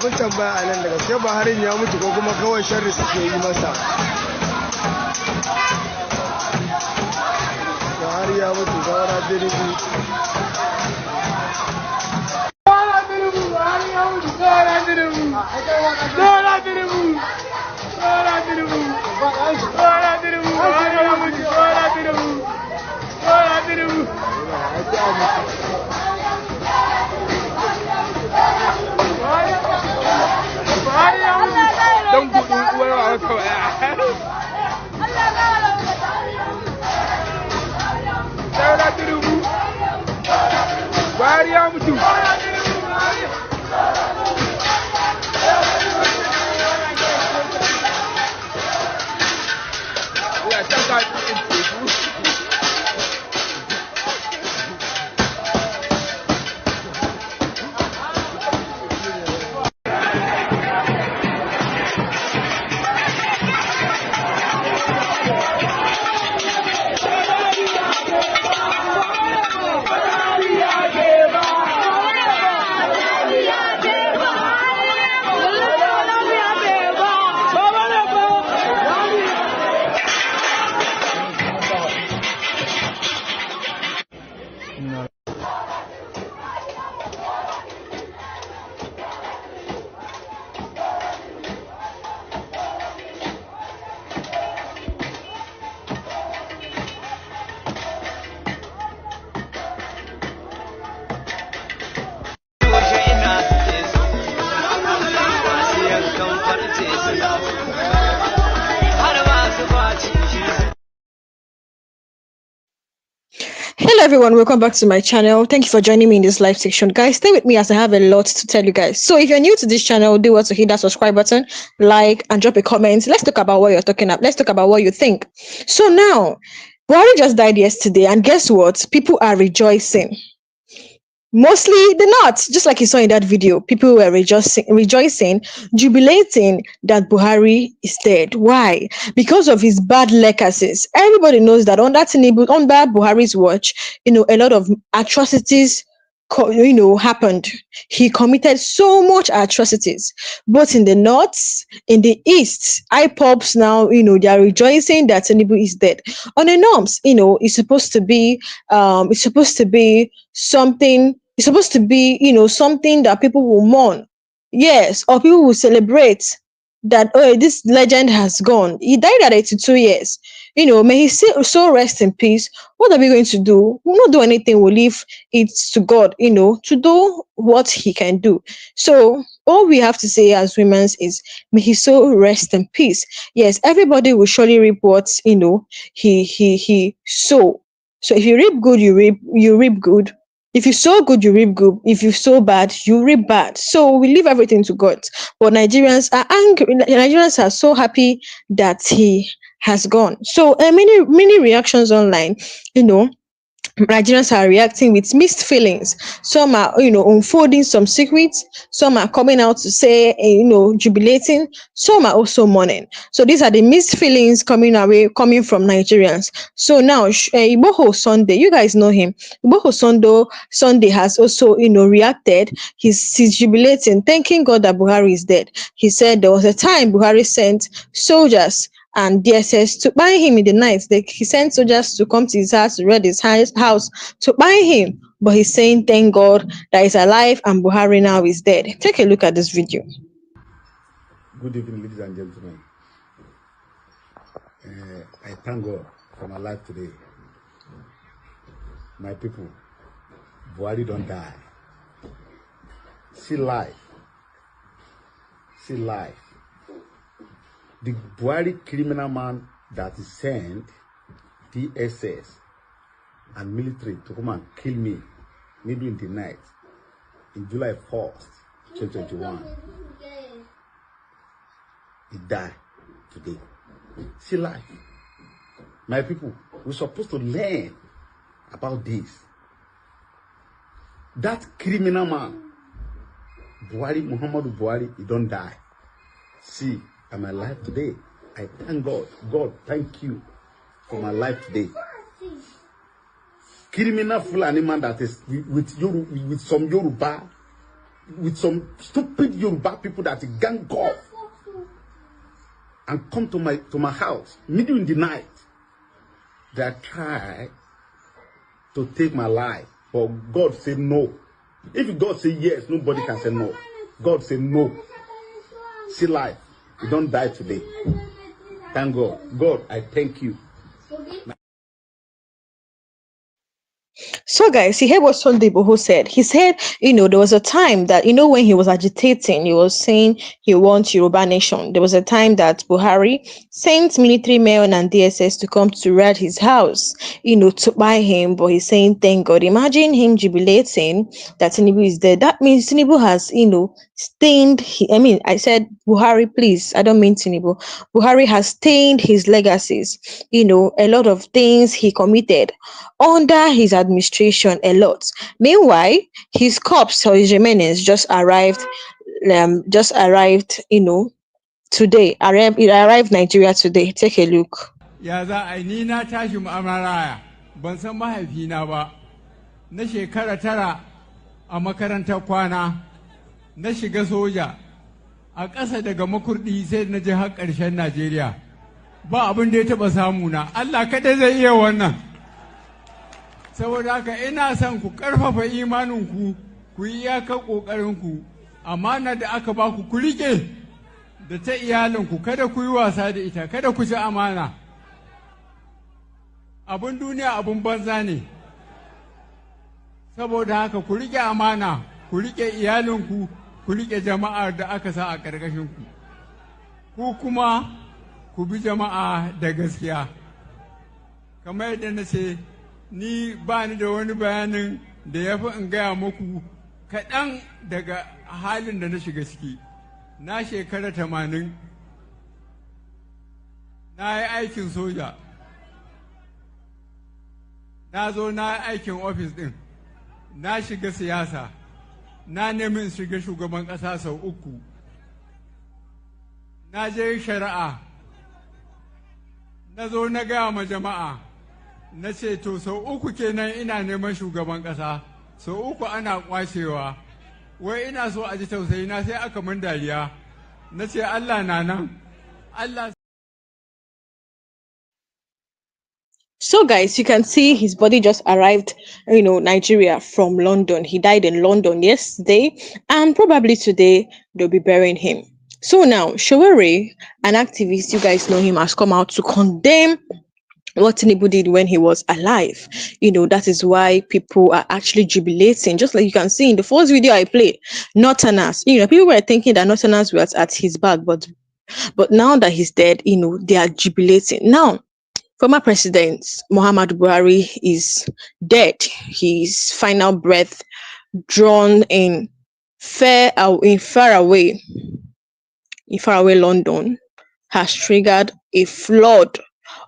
abin tambaya a nan da gaske Buhari ya mutu ko kuma kawai sharri suke yi masa. Buhari ya mutu saura Tinubu. Don't put where I was going. Hello everyone, welcome back to my channel. Thank you for joining me in this live section. Guys, stay with me as I have a lot to tell you guys. So if you're new to this channel, do what to hit that subscribe button, like, and drop a comment. Let's talk about what you're talking about. Let's talk about what you think. So now, Buhari just died yesterday, and guess what? People are rejoicing. Mostly they're not, just like you saw in that video. People were rejoicing, jubilating that Buhari is dead. Why? Because of his bad legacies. Everybody knows that under Buhari's watch, a lot of atrocities happened. He committed so much atrocities, both in the north, in the east. IPOPs now, they are rejoicing that Tinubu is dead. On the norms, it's supposed to be something. It's supposed to be, something that people will mourn. Yes, or people will celebrate that, oh, this legend has gone. He died at 82 years. May he so rest in peace. What are we going to do? We'll not do anything. We'll leave it to God, to do what he can do. So all we have to say as women is, may he so rest in peace. Yes, everybody will surely reap what, he sow. So if you reap good, you reap good. If you sow good, you reap good. If you sow bad, you reap bad. So we leave everything to God. But Nigerians are angry. Nigerians are so happy that he has gone. So many reactions online, Nigerians are reacting with mixed feelings. Some are, unfolding some secrets. Some are coming out to say, jubilating. Some are also mourning. So these are the mixed feelings coming from Nigerians. So now, Igboho Sunday, you guys know him. Igboho Sunday has also, reacted. He's jubilating, thanking God that Buhari is dead. He said there was a time Buhari sent soldiers and DSS to buy him in the night. He sent soldiers to come to his house, to raid his house to buy him. But he's saying, thank God that he's alive and Buhari now is dead. Take a look at this video. Good evening, ladies and gentlemen. I thank God for my life today. My people, Buhari don't die. See life. See life. The Buhari criminal man that is sent DSS and military to come and kill me, maybe in the night, in July 1st, 2021. He died today. See life. My people, we're supposed to learn about this. That criminal man, Buhari, Muhammadu Buhari, he don't die. See, I'm alive today. I thank God. God, thank you for my life today. Criminal Fulani man that is with some Yoruba with some stupid Yoruba people that gang off and come to my house, middle in the night. They try to take my life, but God said no. If God say yes, nobody can say no. God said no. See life. You don't die today. Thank God. God, I thank you. So, guys, you heard what Sunday Igboho said. He said, there was a time that, when he was agitating, he was saying he wants Yoruba nation. There was a time that Buhari sent military men and DSS to come to raid his house, to buy him. But he's saying, thank God. Imagine him jubilating that Tinubu is dead. That means Tinubu has, stained. I said Buhari, please. I don't mean Tinubu. Buhari has stained his legacies. A lot of things he committed under his administration, a lot. Meanwhile, his corpse or his remains just arrived, today. It arrived Nigeria today. Take a look. Ya za a ni na tashi maraya ban san mahaifina ba, na shekara 9 a makarantar kwana, na shiga soja a ƙasa daga makurdi sai na je har ƙarshen Najeriya, ba abin da ya taɓa samu na. Allah kaɗai zai iya wannan. Saboda haka ina son ku ƙarfafa imaninku, ku yi iyakar ƙoƙarinku, amana da aka ba ku riƙe da ta iyalinku, kada ku yi wasa da ita, kada ku ci amana. Abin duniya abin banza ne. Saboda haka ku riƙe amana, ku riƙe iyalinku, ku riƙe jama'ar da aka sa a ƙarƙashinku. Ku kuma ku bi jama'a da gaskiya. Kamar yadda na ce, ni ba ni da wani bayanin da ya fi in gaya muku kaɗan daga halin da na shiga ciki. Na shekara 80, na yi aikin soja, na zo na yi aikin ofis ɗin, na shiga siyasa, na nemi in shiga shugaban ƙasa sau 3, na je shari'a, na zo na gaya ma jama'a, na ce to sau 3 kenan ina neman shugaban ƙasa, sau 3 ana kwashewa, wai ina so a ji tausayi na, sai aka mun dariya, na ce Allah na nan, Allah. So, guys, you can see his body just arrived, Nigeria from London. He died in London yesterday, and probably today they'll be burying him. So now, Showore, an activist, you guys know him, has come out to condemn what Tinubu did when he was alive. That is why people are actually jubilating. Just like you can see in the first video I played, Northerners. People were thinking that Northerners were at his back, but now that he's dead, they are jubilating. Now, former President Muhammadu Buhari is dead. His final breath drawn in faraway London has triggered a flood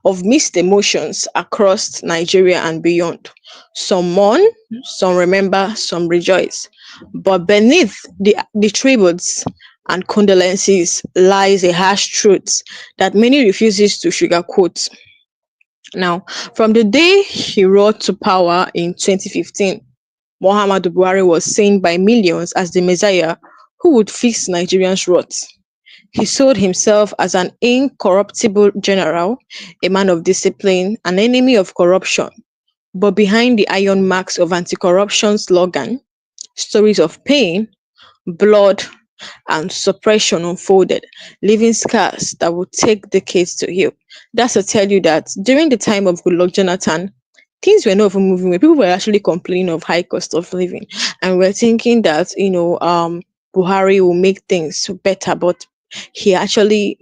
of mixed emotions across Nigeria and beyond. Some mourn, some remember, some rejoice. But beneath the tributes and condolences lies a harsh truth that many refuses to sugarcoat. Now, from the day he rose to power in 2015, Muhammadu Buhari was seen by millions as the Messiah who would fix Nigerians' rot. He sold himself as an incorruptible general, a man of discipline, an enemy of corruption. But behind the iron marks of anti-corruption slogan, stories of pain, blood, and suppression unfolded, leaving scars that would take decades to heal. That's to tell you that during the time of Goodluck Jonathan, things were not even moving away. People were actually complaining of high cost of living, and we're thinking that Buhari will make things better, but he actually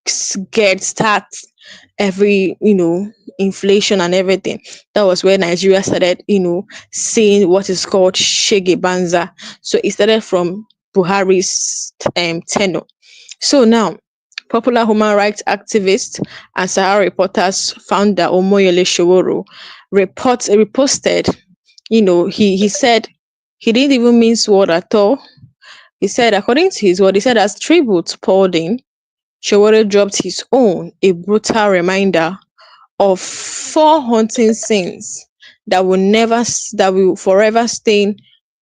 starts every inflation and everything. That was where Nigeria started seeing what is called Shege Banza. So it started from Buhari's tenure. So now, popular human rights activist and Sahara Reporters founder Omoyele Sowore reposted, he said he didn't even mince word at all. He said, according to his word, he said, as tribute poured in, Sowore dropped his own, a brutal reminder of 4 haunting scenes that will forever stain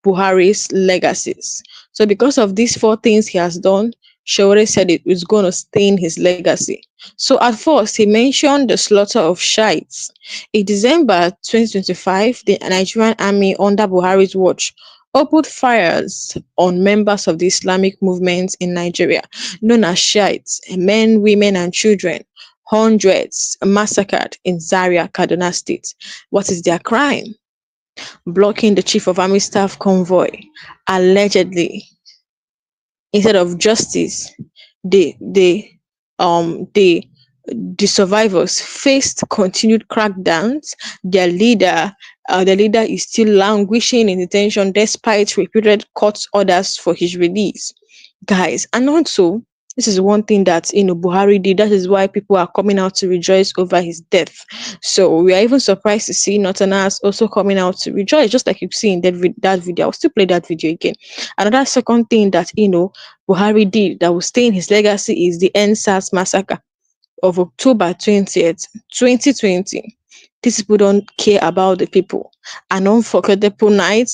Buhari's legacies. So because of these four things he has done, Shawore said it was going to stain his legacy. So at first, he mentioned the slaughter of Shiites. In December 2025, the Nigerian army under Buhari's watch opened fires on members of the Islamic movement in Nigeria, known as Shiites, men, women, and children. Hundreds massacred in Zaria, Kaduna State. What is their crime? Blocking the chief of army staff convoy, allegedly. Instead of justice, they they they the survivors faced continued crackdowns. Their leader is still languishing in detention despite repeated court orders for his release. Guys, and also, this is one thing that Buhari did. That is why people are coming out to rejoice over his death. So we are even surprised to see Northerners also coming out to rejoice, just like you've seen that video. I'll still play that video again. Another second thing that Buhari did that will stay in his legacy is the NSAS massacre of October 20th, 2020. These people don't care about the people. An unforgettable night,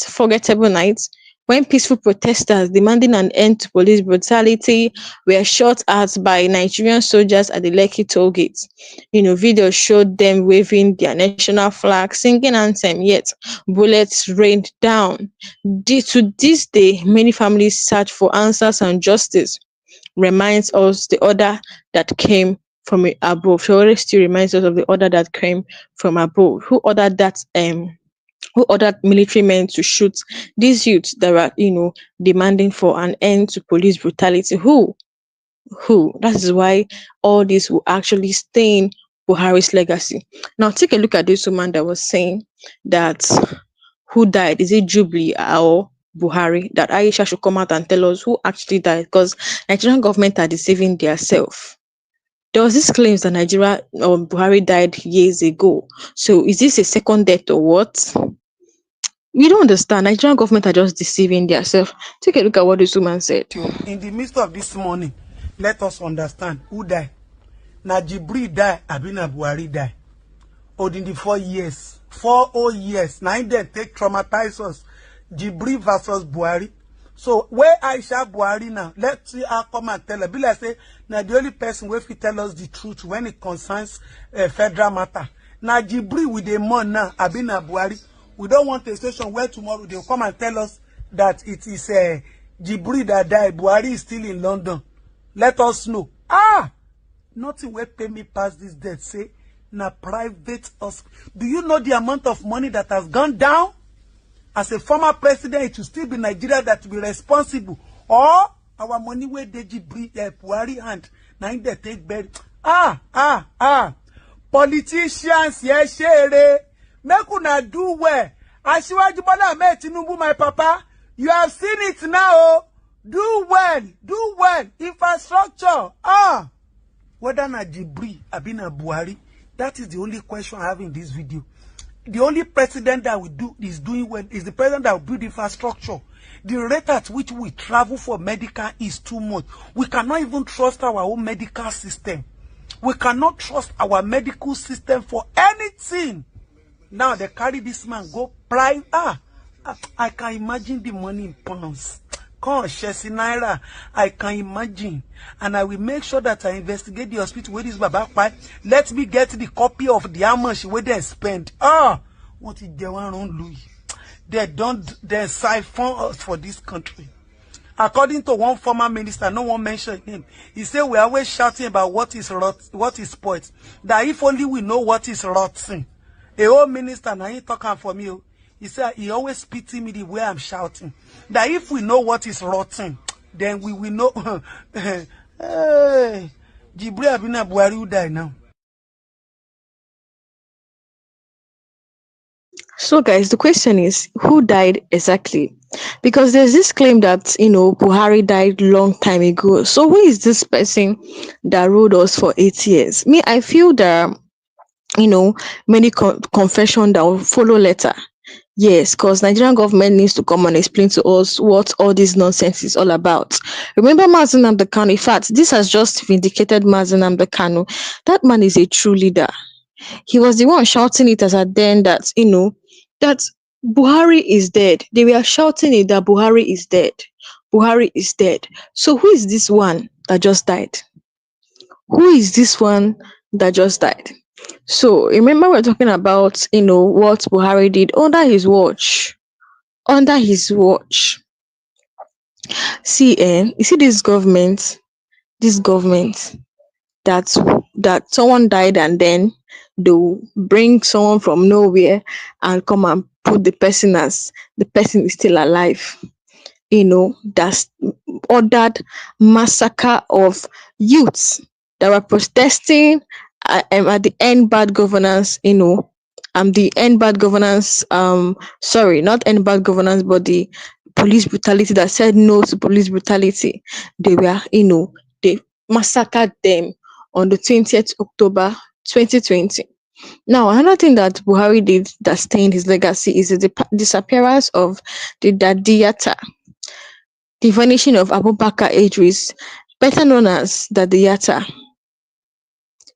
when peaceful protesters demanding an end to police brutality were shot at by Nigerian soldiers at the Lekki toll gate. Videos showed them waving their national flag, singing anthem, yet bullets rained down. To this day, many families search for answers and justice. Reminds us the order that came from above. Shawore still reminds us of the order that came from above. Who ordered military men to shoot these youths that were, demanding for an end to police brutality? Who? That is why all this will actually stain Buhari's legacy. Now take a look at this woman that was saying that who died? Is it Jubilee or Buhari? That Aisha should come out and tell us who actually died, because Nigerian government are deceiving themselves. There was this claims that Buhari died years ago. So is this a second death or what? We don't understand. Nigerian government are just deceiving themselves. Take a look at what this woman said. In the midst of this morning, let us understand who died. Na Jibril died, Abina Buhari died. In the 4 years, 4 whole years, 9 days take traumatize us. Jibril versus Buhari. So where Aisha Buhari now? Let's see her come and tell her. Be like say, now the only person who will tell us the truth when it concerns federal matter. Now Jibril with the mourn now, Abina Buhari. We don't want a station where tomorrow they'll come and tell us that it is Jibril that died. Buhari is still in London. Let us know. Nothing will pay me past this death. Say, na private hospital. Do you know the amount of money that has gone down? As a former president, it will still be Nigeria that will be responsible. Or our money where they Buhari hand. Now they take bed. Politicians, yes, share. Make una do well. Asiwaju Bola Ahmed Tinubu, my papa. You have seen it now. Do well. Do well. Infrastructure. Whether na Jibril, Abina Buhari. That is the only question I have in this video. The only president that is doing well is the president that will build infrastructure. The rate at which we travel for medical is too much. We cannot even trust our own medical system. We cannot trust our medical system for anything. Now they carry this man go private. I can imagine the money in pounds. Naira, I can imagine. And I will make sure that I investigate the hospital where this Baba Pai. Let me get the copy of the how much where they spend. What is they want on Louis? They siphon us for this country. According to one former minister, no one mentioned him. He said we are always shouting about what is spoiled. That if only we know what is rotten. A old minister now he talking for me. He said he always pity me the way I'm shouting. That if we know what is rotten, then we will know. Hey, Jibril Abina Buhari will die now. So guys, the question is, who died exactly? Because there's this claim that, Buhari died long time ago. So who is this person that ruled us for 8 years? Me, I feel that, many confession that will follow later. Yes, because Nigerian government needs to come and explain to us what all this nonsense is all about. Remember Nnamdi Kanu? In fact, this has just vindicated Nnamdi Kanu. That man is a true leader. He was the one shouting it as at then that, that Buhari is dead. They were shouting it that Buhari is dead. Buhari is dead. So who is this one that just died? Who is this one that just died? So remember we're talking about what Buhari did under his watch. Under his watch. See, you see this government that someone died and then they'll bring someone from nowhere and come and put the person as the person is still alive. That's ordered massacre of youths that were protesting at the end bad governance, the end bad governance, sorry, not end bad governance, but the police brutality that said no to police brutality. They were, they massacred them on the 20th October 2020. Now, another thing that Buhari did that stained his legacy is the disappearance of the Dadiyata, the vanishing of Abubakar Idris, better known as Dadiyata,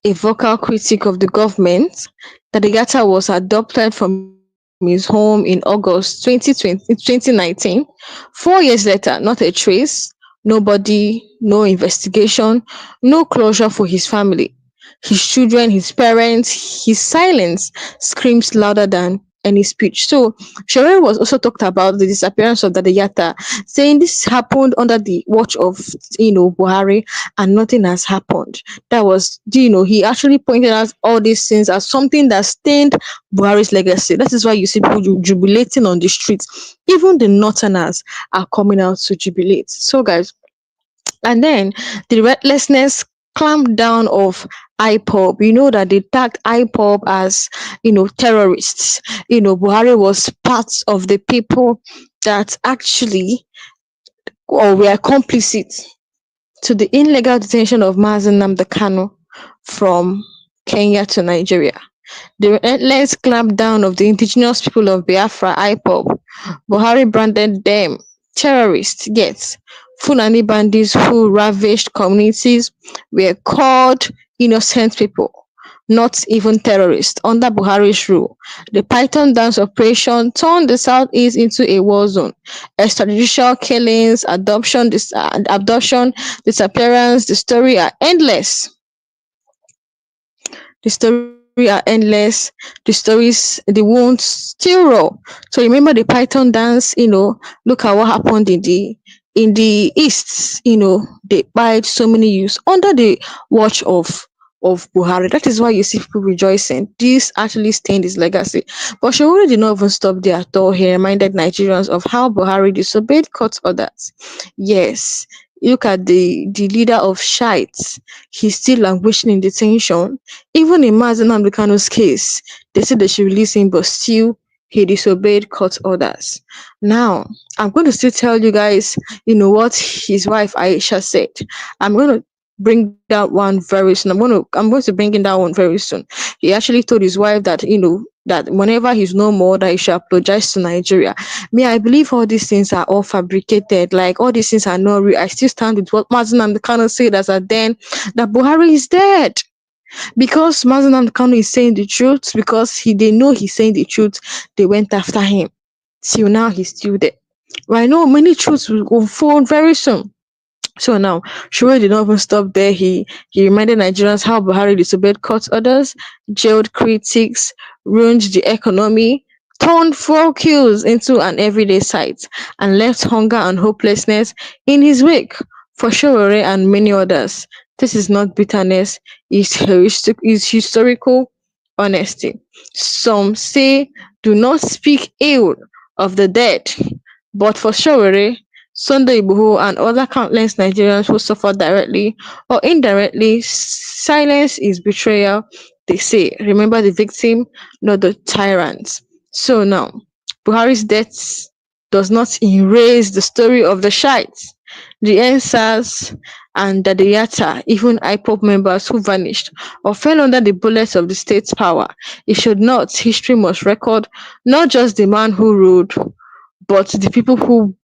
a vocal critic of the government. Dadiyata was adopted from his home in August 2019. 4 years later, not a trace, nobody, no investigation, no closure for his family. His children, his parents, his silence screams louder than any speech. So Shere was also talked about the disappearance of Dadayata, saying this happened under the watch of Buhari and nothing has happened. That was he actually pointed out all these things as something that stained Buhari's legacy. That is why you see people jubilating on the streets. Even the northerners are coming out to jubilate. So guys, and then the recklessness clamp down of IPOB. You know that they tagged IPOB as terrorists. Buhari was part of the people that actually or were complicit to the illegal detention of Nnamdi Kanu from Kenya to Nigeria. The relentless clampdown of the indigenous people of Biafra, IPOB. Buhari branded them terrorists, yet Fulani bandits who ravaged communities were called innocent people, not even terrorists. Under Buhari's rule, the Python dance operation turned the southeast into a war zone. Extrajudicial killings, abduction, disappearance, the story are endless. The story are endless. The stories, the wounds still raw. So remember the Python dance, look at what happened in the east, they bite so many youths under the watch of Buhari. That is why you see people rejoicing. This actually stained his legacy. But Shawuri did not even stop there at all. He reminded Nigerians of how Buhari disobeyed court orders. Yes, look at the leader of Shites. He's still languishing in detention. Even in Nnamdi Kanu's case, they said they should release him, but still he disobeyed court orders. Now, I'm going to still tell you guys, what his wife Aisha said. I'm going to bring that one very soon. I'm going to bring in that one very soon. He actually told his wife that that whenever he's no more, that he should apologize to Nigeria. Me, I believe all these things are all fabricated. Like all these things are not real. I still stand with what Mazen Kanu said as a then that Buhari is dead. Because Mazen Kanu is saying the truth, because they know he's saying the truth, they went after him. Till now, he's still there. But I know many truths will unfold very soon. So now, Shure did not even stop there. He reminded Nigerians how Buhari disobeyed court orders, jailed critics, ruined the economy, turned folkills into an everyday sight, and left hunger and hopelessness in his wake. For Shure and many others, this is not bitterness, it's historical honesty. Some say, do not speak ill of the dead. But for Shure, Sunday Igboho and other countless Nigerians who suffer directly or indirectly, silence is betrayal, they say. Remember the victim, not the tyrant. So now, Buhari's death does not erase the story of the Shites, the NSAS, and the Yata, even IPOP members who vanished or fell under the bullets of the state's power. It should not. History must record not just the man who ruled, but the people who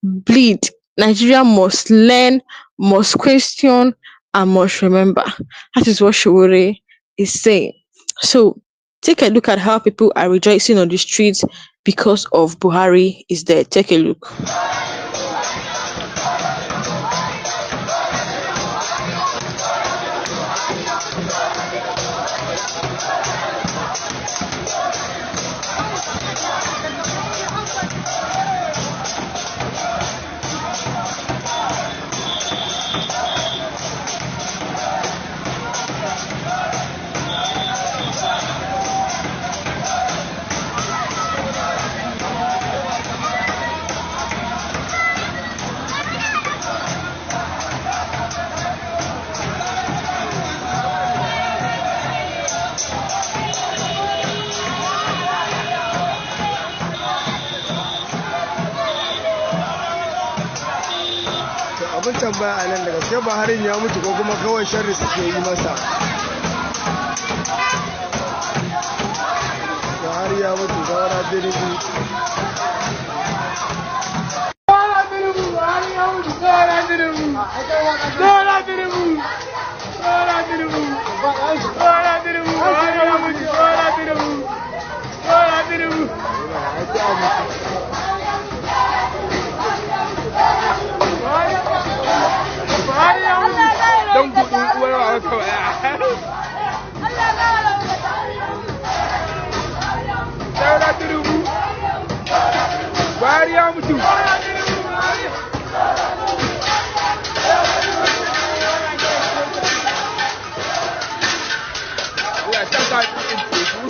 bleed. Nigeria must learn, must question, and must remember. That is what Shawore is saying. So Take a look at how people are rejoicing on the streets because of Buhari is there. Take a look. Abin tambaya a nan da gaske Buharin ya mutu ko kuma kawai sharri suke yi masa. Buhari ya mutu saura Tinubu. Don gudun uwar wa kawai. Saura Tinubu. Buhari ya mutu. Ya saka cikin teku.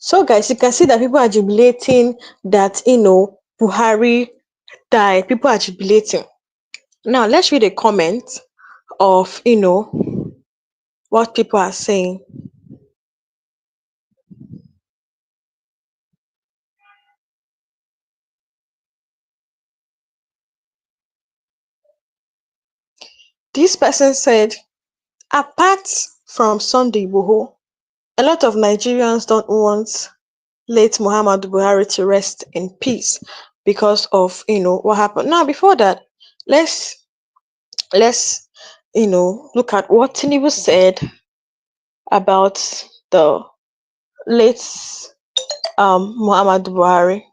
So, guys, you can see that people are jubilating that, Buhari died. People are jubilating. Now, let's read a comment of, what people are saying. This person said, apart from Sunday Igboho, a lot of Nigerians don't want late Muhammadu Buhari to rest in peace because of what happened. Now, before that, let's let's look at what Tinubu said about the late Muhammadu Buhari.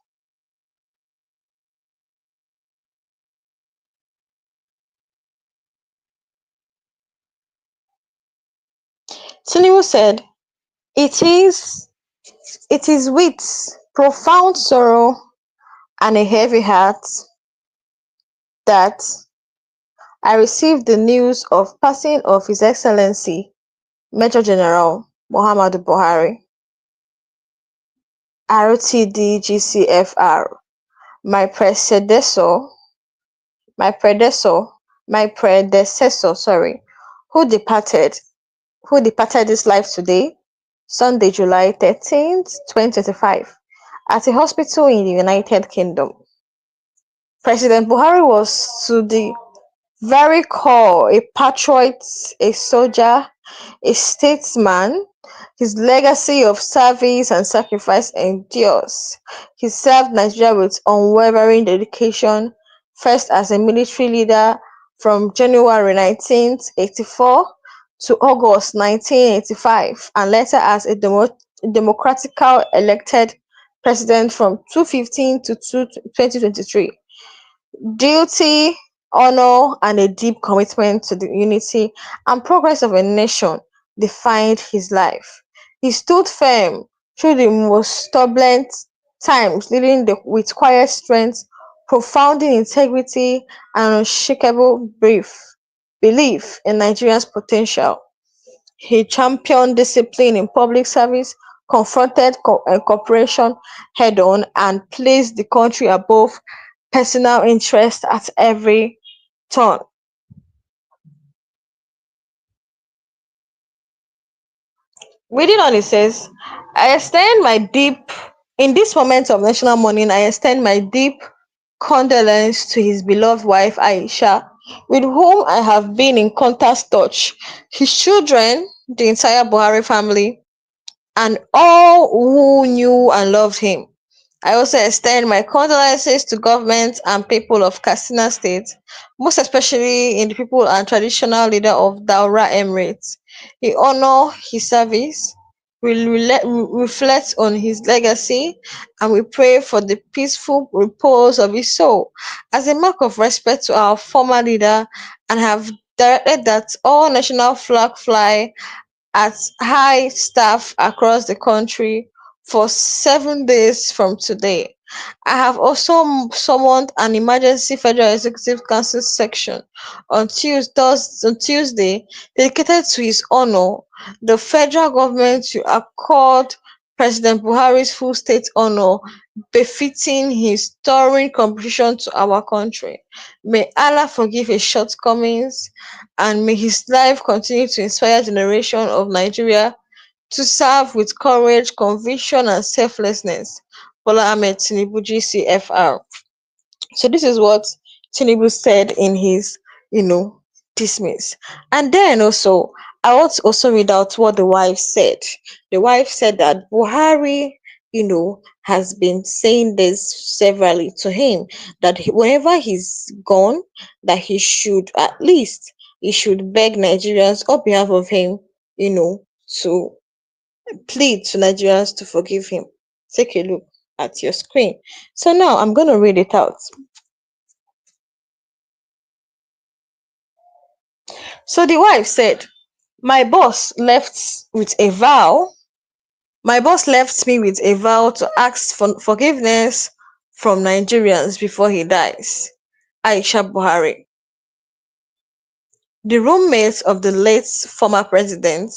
Tinubu said, it is with profound sorrow and a heavy heart that I received the news of passing of His Excellency Major General Muhammadu Buhari, RTD-GCFR, my predecessor, my predecessor, my predecessor, sorry, who departed this life today, Sunday, July 13th, 2025, at a hospital in the United Kingdom. President Buhari was to the very core a patriot, a soldier, a statesman. His legacy of service and sacrifice endures. He served Nigeria with unwavering dedication, first as a military leader from January 1984 to August 1985, and later as a democratically elected president from 2015 to 2023. Duty, honor, and a deep commitment to the unity and progress of a nation defined his life. He stood firm through the most turbulent times, leading with quiet strength, profound integrity, and unshakable belief in Nigeria's potential. He championed discipline in public service, confronted corruption head-on, and placed the country above personal interest at every turn. Reading on, it says, in this moment of national mourning, I extend my deep condolence to his beloved wife Aisha, with whom I have been in constant touch, his children, the entire Buhari family, and all who knew and loved him. I also extend my condolences to government and people of Katsina State, most especially in the people and traditional leader of Daura Emirates. We honor his service, we reflect on his legacy, and we pray for the peaceful repose of his soul. As a mark of respect to our former leader, and have directed that all national flag fly at high staff across the country for 7 days from today. I have also summoned an emergency Federal Executive Council section on Tuesday dedicated to his honor. The federal government to accord President Buhari's full state honor befitting his stirring contribution to our country. May Allah forgive his shortcomings, and may his life continue to inspire generations of Nigeria to serve with courage, conviction, and selflessness. Bola Ahmed Tinubu, GCFR. So this is what Tinubu said in his, dismiss. And then also, I want to also read out what the wife said. The wife said that Buhari, has been saying this severally to him, that whenever he's gone, that he should beg Nigerians on behalf of him, to plead to Nigerians to forgive him. Take a look at your screen. So now I'm going to read it out. So the wife said, My boss left me with a vow to ask for forgiveness from Nigerians before he dies. Aisha Buhari. The roommate of the late former president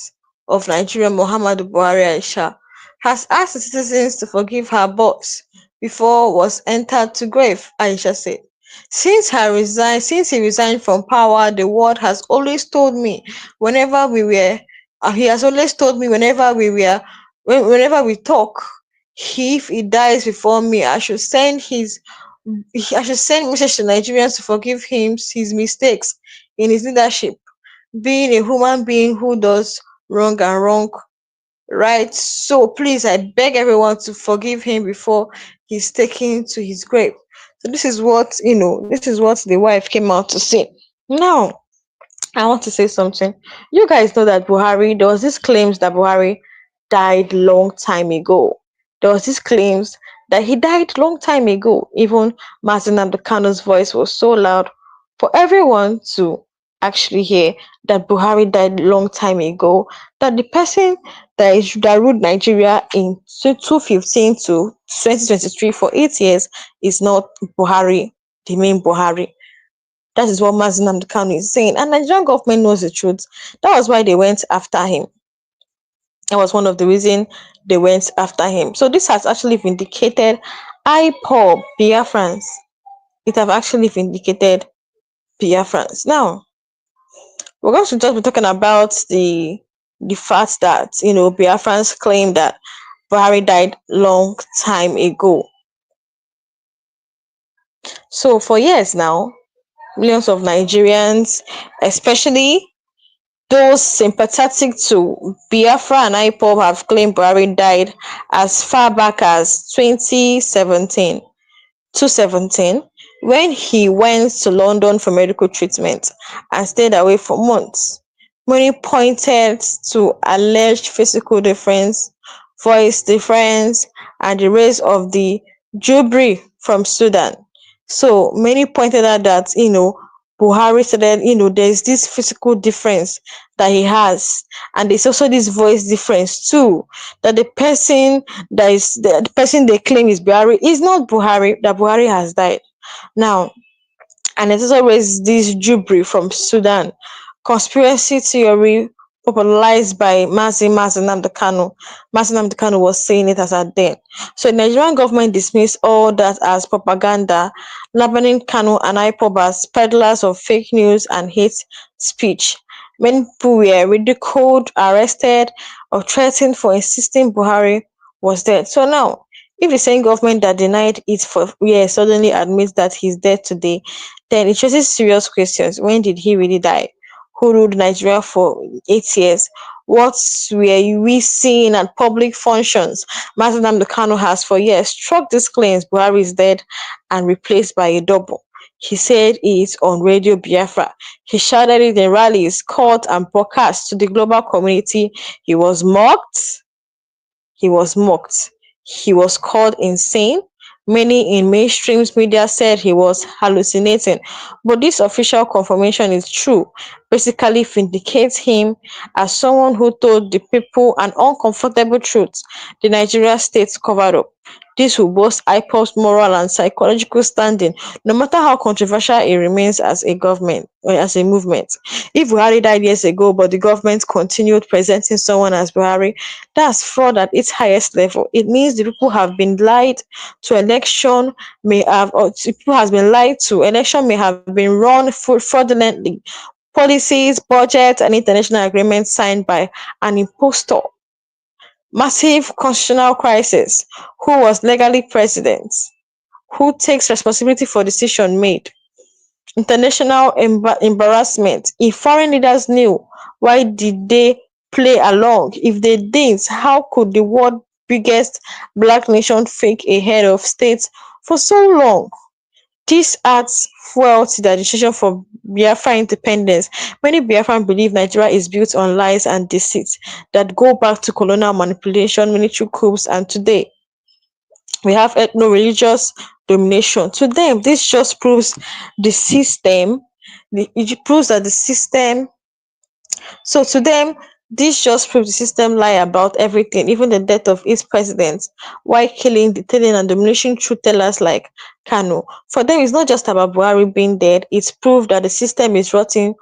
of Nigeria, Muhammadu Buhari Aisha, has asked the citizens to forgive her boss before was entered to grave, Aisha said. Since he resigned from power, the world has always told me whenever we were he has always told me whenever we talk, if he dies before me, I should send message to Nigerians to forgive him his mistakes. in his leadership, being a human being who does wrong and wrong right. So please, I beg everyone to forgive him before he's taken to his grave. So this is what this is what the wife came out to say. Now, I want to say something. You guys know that Buhari, there was this claims that Buhari died long time ago. There was this claims that he died long time ago. Even Nnamdi Kanu's voice was so loud for everyone to actually hear that Buhari died long time ago. That the person that ruled Nigeria in 2015 to 2023 for 8 years is not Buhari, the main Buhari. That is what Nnamdi Kanu is saying. And the Nigerian government knows the truth. That was why they went after him. That was one of the reasons they went after him. So this has actually vindicated IPOB Biafrans. It have actually vindicated Biafrans. Now, we're going to just be talking about the fact that Biafrans claim that Buhari died long time ago. So for years now, millions of Nigerians, especially those sympathetic to Biafra and IPOB, have claimed Buhari died as far back as 2017 when he went to London for medical treatment and stayed away for months. Many pointed to alleged physical difference, voice difference, and the race of the Jubri from Sudan. So many pointed out that Buhari said that there's this physical difference that he has, and there's also this voice difference too. That the person the person they claim is Buhari is not Buhari. That Buhari has died now. And it also raised this Jubri from Sudan conspiracy theory popularized by Nnamdi Kanu. Nnamdi Kanu was saying it as at then. So the Nigerian government dismissed all that as propaganda, labeling Kanu and IPOB as peddlers of fake news and hate speech. Many people were ridiculed, arrested, or threatened for insisting Buhari was dead. So now, if the same government that denied it for years suddenly admits that he's dead today, then it raises serious questions. When did he really die? Who ruled Nigeria for 8 years? What were we seeing at public functions? Nnamdi Kanu has for years struck these claims Buhari is dead and replaced by a double. He said it on Radio Biafra. He shouted it in rallies, court, and broadcast to the global community. He was mocked. He was mocked. He was called insane. Many in mainstream media said he was hallucinating, but this official confirmation is true. Basically vindicates him as someone who told the people an uncomfortable truth the Nigeria state covered up. This will boost IPOB's moral and psychological standing, no matter how controversial it remains as a government or as a movement. If Buhari died years ago, but the government continued presenting someone as Buhari, that's fraud at its highest level. It means the people have been lied to. Election may have been run fraudulently. Policies, budgets, and international agreements signed by an impostor. Massive constitutional crisis. Who was legally president? Who takes responsibility for decision made? International embarrassment. If foreign leaders knew, why did they play along? If they didn't, how could the world biggest black nation fake a head of state for so long? This adds fuel to the decision for Biafra independence. Many Biafrans believe Nigeria is built on lies and deceit that go back to colonial manipulation, military coups, and today we have ethno-religious domination. To them, this just proves the system. It proves that the system. So to them, this just proves the system lie about everything, even the death of its president, while killing, detaining, and diminishing truth tellers like Kanu. For them, it's not just about Buhari being dead, it's proof that the system is rotting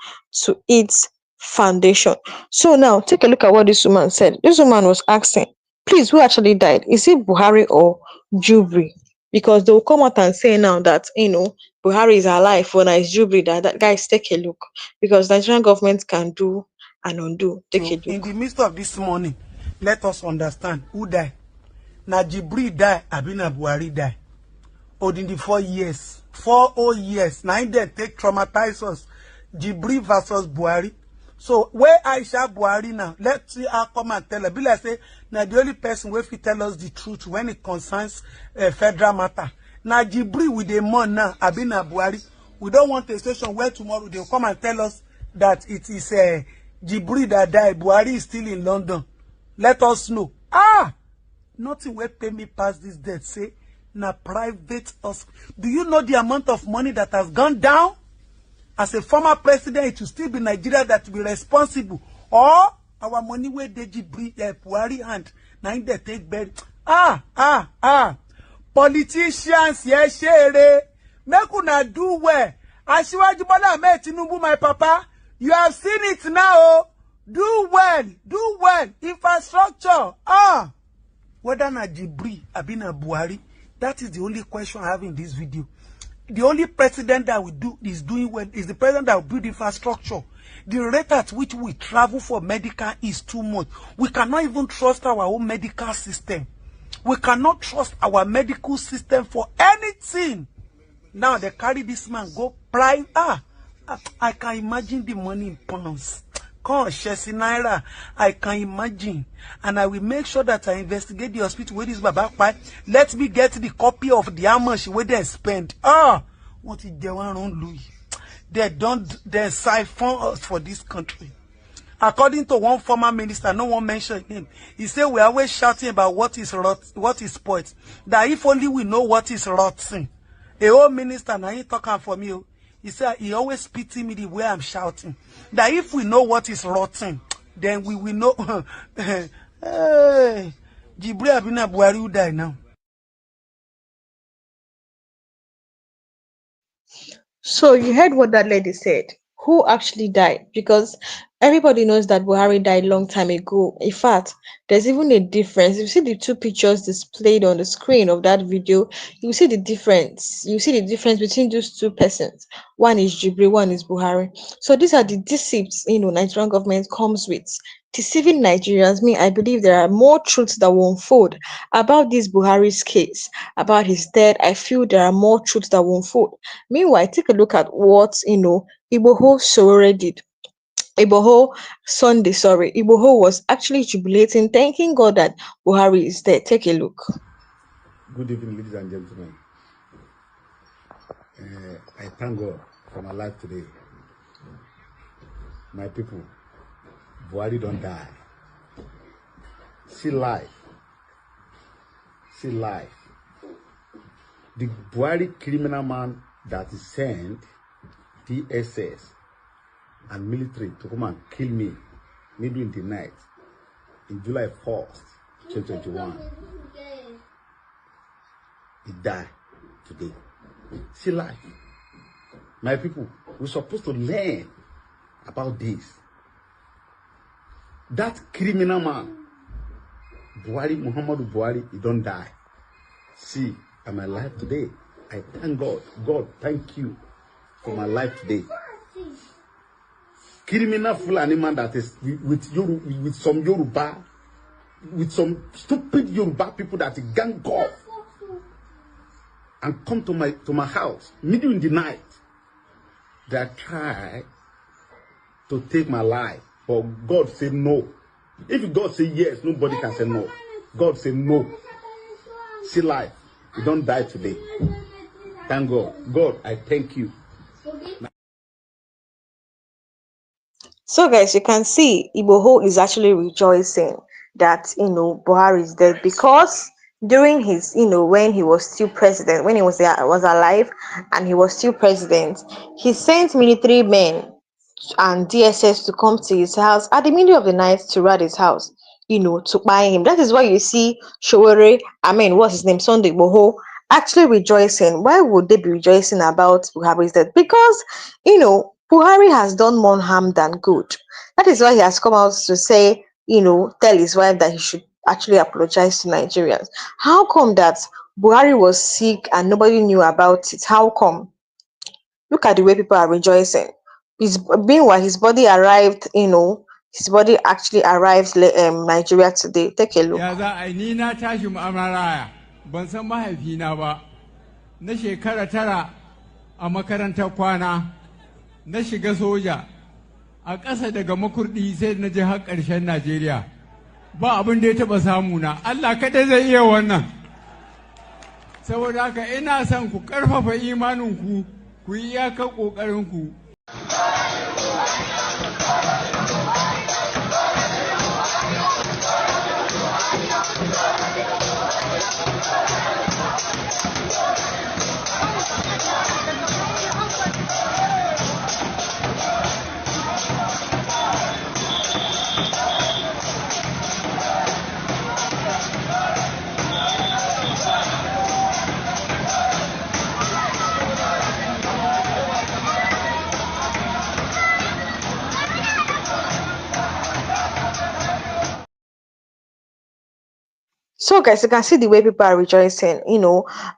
to its foundation. So now, take a look at what this woman said. This woman was asking, please, who actually died? Is it Buhari or Jubri? Because they'll come out and say now that, Buhari is alive when it's Jubri. That guys, take a look. Because the Nigerian government can do and undo. Take a look. In the midst of this morning, let us understand who died. Na Jibri died, Abina Buhari died. Or in the 4 years, 4 whole years, now they take traumatize us. Jibri versus Buhari. So where Aisha Buhari now, let's see her come and tell her. Be like say, now the only person who will tell us the truth when it concerns federal matter. Now Jibri with the mourn now, Abina Buhari. We don't want a station where tomorrow they'll come and tell us that it is Jibri that died. Buhari is still in London. Let us know. Nothing will pay me past this death. Say, na private us. Do you know the amount of money that has gone down? As a former president, it will still be Nigeria that will be responsible. Or our money where they Jibri Buhari hand. Now in they take bed. Politicians, yes, share. Make una do well. Asiwaju Bola Ahmed Tinubu, my papa. You have seen it now. Do well. Do well. Infrastructure. Whether na Jibri, Abina Buhari. That is the only question I have in this video. The only president that is doing well is the president that will build infrastructure. The rate at which we travel for medical is too much. We cannot even trust our own medical system. We cannot trust our medical system for anything. Now they carry this man go private. I can imagine the money in pounds. Naira, I can imagine. And I will make sure that I investigate the hospital where this Baba Pai. Let me get the copy of the how much where they spend. What is they want on Louis? They siphon us for this country. According to one former minister, no one mentioned him. He said we are always shouting about what is spoiled. That if only we know what is rotten. A old minister, now he talking for me. He said he always pity me the way I'm shouting. That if we know what is rotten, then we will know. Hey, Jibri Abina Buhari will die now. So you heard what that lady said. Who actually died? Because everybody knows that Buhari died long time ago. In fact, there's even a difference. You see the two pictures displayed on the screen of that video, you see the difference. You see the difference between those two persons. One is Jibri, one is Buhari. So these are the deceits, Nigerian government comes with. Deceiving Nigerians. I believe there are more truths that will unfold about this Buhari's case, about his death. I feel there are more truths that will unfold. Meanwhile, take a look at what, Igboho Sowore did. Igboho was actually jubilating, thanking God that Buhari is dead. Take a look. Good evening, ladies and gentlemen. I thank God for my life today. My people, Buhari don't die. See life. See life. The Buhari criminal man that is sent DSS and military to come and kill me middle in the night in July 1st, 2021. He died today. See life. My people, we're supposed to learn about this. That criminal man, Muhammadu Buhari, he don't die. See, I'm alive today. I thank God. God, thank you for my life today. Criminal Fulani man that is with some Yoruba, with some stupid Yoruba people that gang off and come to my house middle in the night. They try to take my life, but God said no. If God say yes, nobody can say no. God said no. See life. You don't die today. Thank God. God, I thank you. So guys, you can see Igboho is actually rejoicing that Buhari is dead, because during his when he was still president, when he was alive and he was still president, he sent military men and DSS to come to his house at the middle of the night to raid his house, to buy him. That is why you see Sowore, what's his name, Sunday Igboho, actually rejoicing. Why would they be rejoicing about Buhari's death? Because Buhari has done more harm than good. That is why he has come out to say, tell his wife that he should actually apologize to Nigerians. How come that Buhari was sick and nobody knew about it? How come? Look at the way people are rejoicing. Meanwhile, his body arrived, his body actually arrived Nigeria today. Take a look. Ya za a ni na tashi mu'amaraya ban san mahaifina ba na shekara 9 a makarantar kwana na shiga soja a ƙasa daga makurdi sai na je har ƙarshen Najeriya ba abin da ya taɓa samu na Allah kaɗai zai iya wannan saboda haka ina son ku ƙarfafa imaninku ku yi iyakar ƙoƙarinku. So, guys, you can see the way people are rejoicing.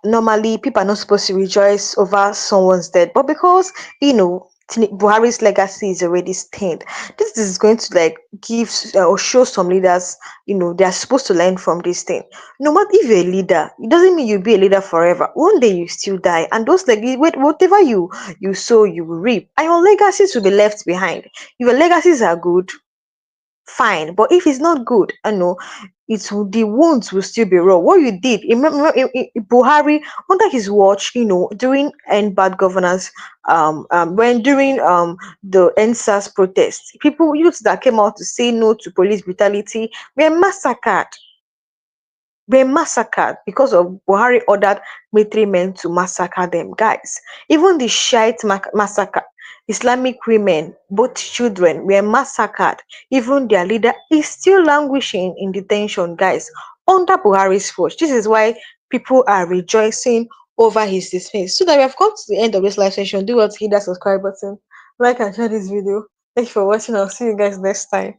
Normally people are not supposed to rejoice over someone's death, but because Buhari's legacy is already stained, this is going to like give or show some leaders, they are supposed to learn from this thing. No matter if you're a leader, it doesn't mean you'll be a leader forever. One day you still die, and those whatever you sow, you will reap, and your legacies will be left behind. If your legacies are good, fine, but if it's not good, the wounds will still be raw. What you did, remember, Buhari under his watch, during end bad governance, when during the NSAS protest, youths that came out to say no to police brutality were massacred because of Buhari ordered military men to massacre them, guys. Even the Shiite massacre, Islamic women, both children, were massacred. Even their leader is still languishing in detention, guys, under Buhari's watch. This is why people are rejoicing over his dismiss. So that we have come to the end of this live session. Do what, hit that subscribe button, like and share this video. Thank you for watching. I'll see you guys next time.